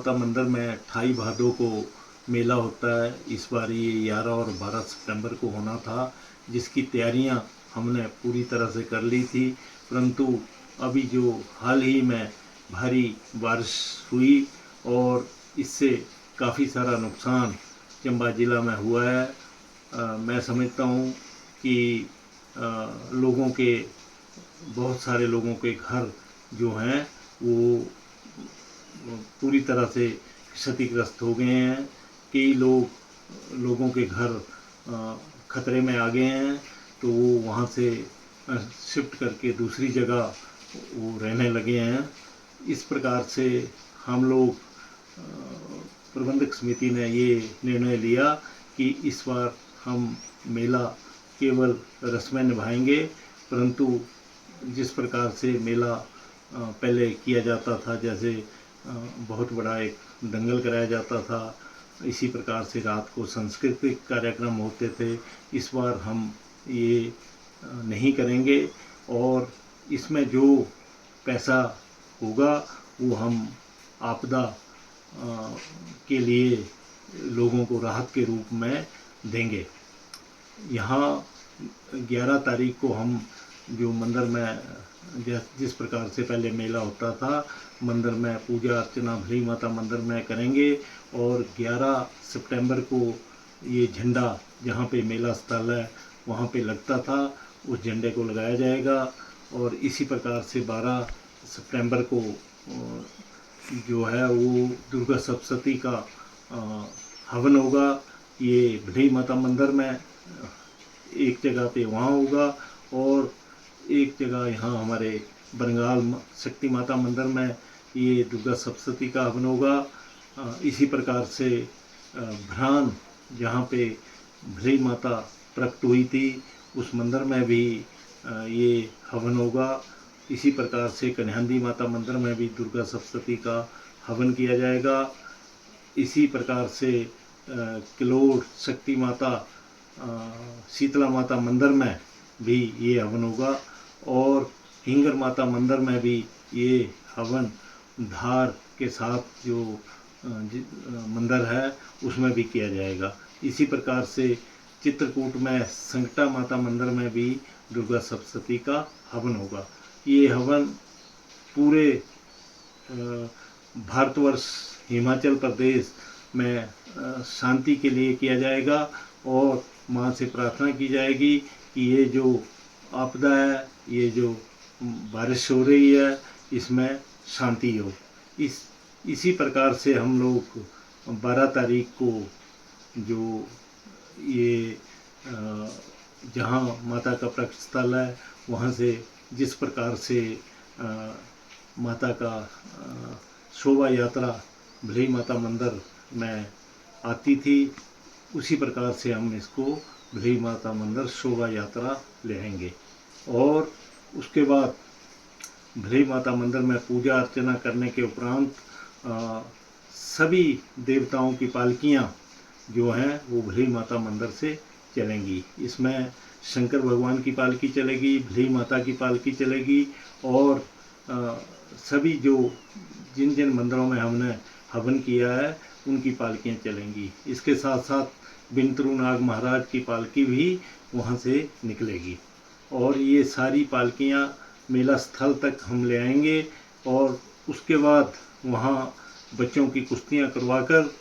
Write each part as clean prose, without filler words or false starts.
माता मंदिर में 28 भादों को मेला होता है। इस बार ये 11 और 12 सितंबर को होना था, जिसकी तैयारियां हमने पूरी तरह से कर ली थी। परंतु अभी जो हाल ही में भारी बारिश हुई और इससे काफ़ी सारा नुकसान चंबा ज़िला में हुआ है। मैं समझता हूँ कि लोगों के बहुत सारे लोगों के घर जो हैं वो पूरी तरह से क्षतिग्रस्त हो गए हैं। कई लोगों के घर खतरे में आ गए हैं, तो वो वहाँ से शिफ्ट करके दूसरी जगह वो रहने लगे हैं। इस प्रकार से हम लोग प्रबंधक समिति ने ये निर्णय लिया कि इस बार हम मेला केवल रस्में निभाएंगे, परंतु जिस प्रकार से मेला पहले किया जाता था, जैसे बहुत बड़ा एक दंगल कराया जाता था, इसी प्रकार से रात को सांस्कृतिक कार्यक्रम होते थे। इस बार हम ये नहीं करेंगे और इसमें जो पैसा होगा वो हम आपदा के लिए लोगों को राहत के रूप में देंगे। यहाँ 11 तारीख को हम जो मंदिर में जिस प्रकार से पहले मेला होता था, मंदिर में पूजा अर्चना भली माता मंदिर में करेंगे और 11 सितंबर को ये झंडा जहाँ पे मेला स्थल है वहाँ पे लगता था, उस झंडे को लगाया जाएगा। और इसी प्रकार से 12 सितंबर को जो है वो दुर्गा सप्तशती का हवन होगा। ये भली माता मंदिर में एक जगह पे वहाँ होगा और एक जगह यहाँ हमारे बरंगाल शक्ति माता मंदिर में ये दुर्गा सप्तशती का हवन होगा। इसी प्रकार से भ्रान जहाँ पे भली माता प्रकट हुई थी उस मंदिर में भी ये हवन होगा। इसी प्रकार से कन्हांदी माता मंदिर में भी दुर्गा सप्तशती का हवन किया जाएगा। इसी प्रकार से किलोड़ शक्ति माता शीतला माता मंदिर में भी ये हवन होगा और हिंगर माता मंदिर में भी ये हवन धार के साथ जो मंदिर है उसमें भी किया जाएगा। इसी प्रकार से चित्रकूट में संकटा माता मंदिर में भी दुर्गा सप्तशती का हवन होगा। ये हवन पूरे भारतवर्ष हिमाचल प्रदेश में शांति के लिए किया जाएगा और माँ से प्रार्थना की जाएगी कि ये जो आपदा है, ये जो बारिश हो रही है, इसमें शांति हो। इसी प्रकार से हम लोग 12 तारीख को जो ये जहाँ माता का प्रकट स्थल है वहाँ से जिस प्रकार से माता का शोभा यात्रा भली माता मंदिर में आती थी, उसी प्रकार से हम इसको भली माता मंदिर शोभा यात्रा लेंगे। और उसके बाद भली माता मंदिर में पूजा अर्चना करने के उपरांत सभी देवताओं की पालकियाँ जो हैं वो भली माता मंदिर से चलेंगी। इसमें शंकर भगवान की पालकी चलेगी, भली माता की पालकी चलेगी और सभी जो जिन जिन मंदिरों में हमने हवन किया है उनकी पालकियाँ चलेंगी। इसके साथ साथ बिंतरू नाग महाराज की पालकी भी वहाँ से निकलेगी और ये सारी पालकियाँ मेला स्थल तक हम ले आएंगे और उसके बाद वहाँ बच्चों की कुश्तियाँ करवाकर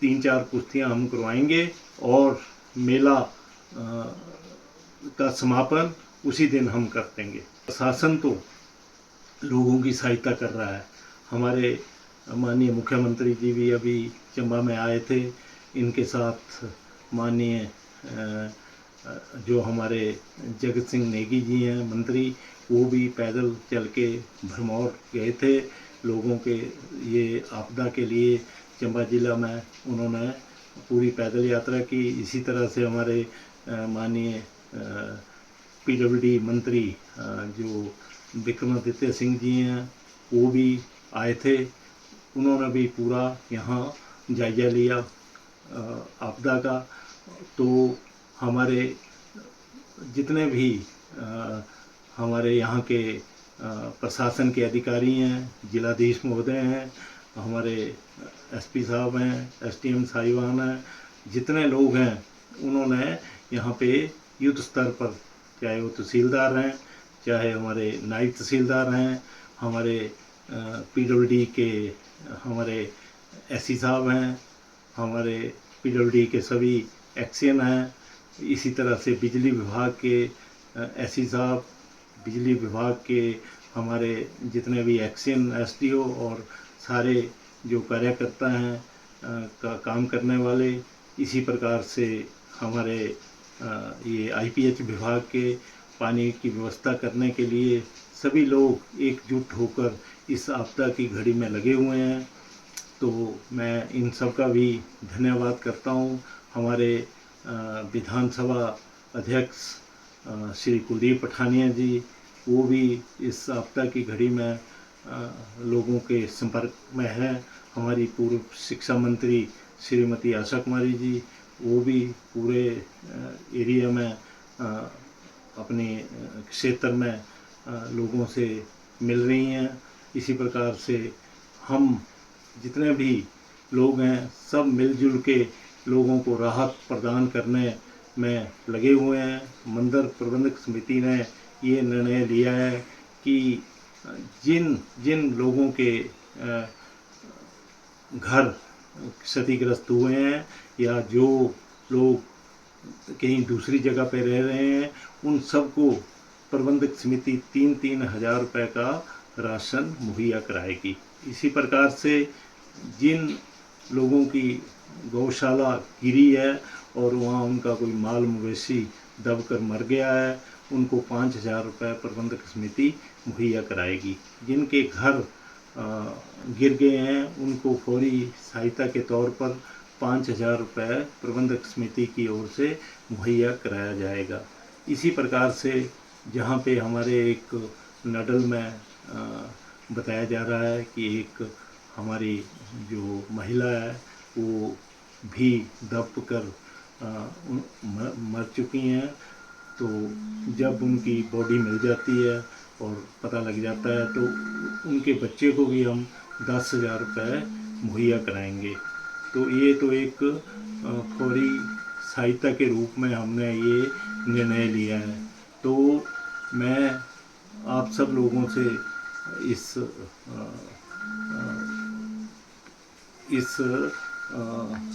3-4 कुश्तियाँ हम करवाएंगे और मेला का समापन उसी दिन हम कर देंगे। प्रशासन तो लोगों की सहायता कर रहा है। हमारे माननीय मुख्यमंत्री जी भी अभी चंबा में आए थे, इनके साथ माननीय जो हमारे जगत सिंह नेगी जी हैं मंत्री, वो भी पैदल चल के भरमौर गए थे लोगों के ये आपदा के लिए। चंबा ज़िला में उन्होंने पूरी पैदल यात्रा की। इसी तरह से हमारे माननीय PWD मंत्री जो विक्रमादित्य सिंह जी हैं वो भी आए थे, उन्होंने भी पूरा यहाँ जायजा लिया आपदा का। तो हमारे जितने भी हमारे यहाँ के प्रशासन के अधिकारी हैं, जिलाधीश महोदय हैं, हमारे एसपी साहब हैं, एसडीएम साहिबान हैं, जितने लोग हैं उन्होंने यहाँ पे युद्ध स्तर पर, चाहे वो तहसीलदार हैं, चाहे हमारे नायब तहसीलदार हैं, हमारे पीडब्ल्यूडी के हमारे एससी साहब हैं, हमारे पीडब्ल्यूडी के सभी एक्सियन हैं, इसी तरह से बिजली विभाग के एससी साहब, बिजली विभाग के हमारे जितने भी एक्सियन एसडीओ और सारे जो कार्यकर्ता हैं काम करने वाले, इसी प्रकार से हमारे ये आईपीएच विभाग के पानी की व्यवस्था करने के लिए सभी लोग एकजुट होकर इस आपदा की घड़ी में लगे हुए हैं। तो मैं इन सब का भी धन्यवाद करता हूँ। हमारे विधानसभा अध्यक्ष श्री कुलदीप पठानिया जी, वो भी इस आपदा की घड़ी में लोगों के संपर्क में हैं। हमारी पूर्व शिक्षा मंत्री श्रीमती आशा कुमारी जी, वो भी पूरे एरिया में अपने क्षेत्र में लोगों से मिल रही हैं। इसी प्रकार से हम जितने भी लोग हैं सब मिलजुल के लोगों को राहत प्रदान करने में लगे हुए हैं। मंदिर प्रबंधक समिति ने ये निर्णय लिया है कि जिन जिन लोगों के घर क्षतिग्रस्त हुए हैं या जो लोग कहीं दूसरी जगह पे रह रहे हैं, उन सबको प्रबंधक समिति 3-3 हज़ार रुपये का राशन मुहैया कराएगी। इसी प्रकार से जिन लोगों की गौशाला गिरी है और वहाँ उनका कोई माल मवेशी दबकर मर गया है, उनको 5,000 रुपये प्रबंधक समिति मुहैया कराएगी। जिनके घर गिर गए हैं उनको फौरी सहायता के तौर पर 5,000 रुपये प्रबंधक समिति की ओर से मुहैया कराया जाएगा। इसी प्रकार से जहाँ पे हमारे एक नडल में बताया जा रहा है कि एक हमारी जो महिला है वो भी दब कर मर चुकी हैं, तो जब उनकी बॉडी मिल जाती है और पता लग जाता है तो उनके बच्चे को भी हम 10,000 रुपये मुहैया कराएंगे। तो ये तो एक फौरी सहायता के रूप में हमने ये निर्णय लिया है। तो मैं आप सब लोगों से इस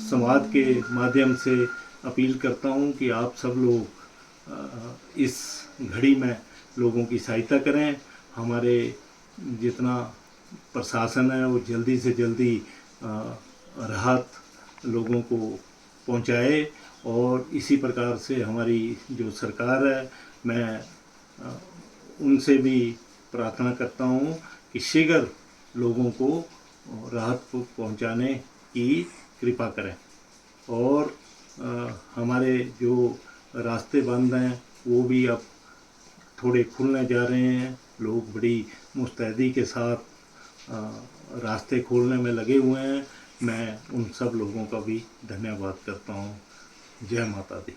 संवाद के माध्यम से अपील करता हूँ कि आप सब लोग इस घड़ी में लोगों की सहायता करें। हमारे जितना प्रशासन है वो जल्दी से जल्दी राहत लोगों को पहुंचाए, और इसी प्रकार से हमारी जो सरकार है, मैं उनसे भी प्रार्थना करता हूं कि शीघ्र लोगों को राहत पहुंचाने की कृपा करें। और हमारे जो रास्ते बंद हैं वो भी अब थोड़े खुलने जा रहे हैं। लोग बड़ी मुस्तैदी के साथ रास्ते खोलने में लगे हुए हैं। मैं उन सब लोगों का भी धन्यवाद करता हूँ। जय माता दी।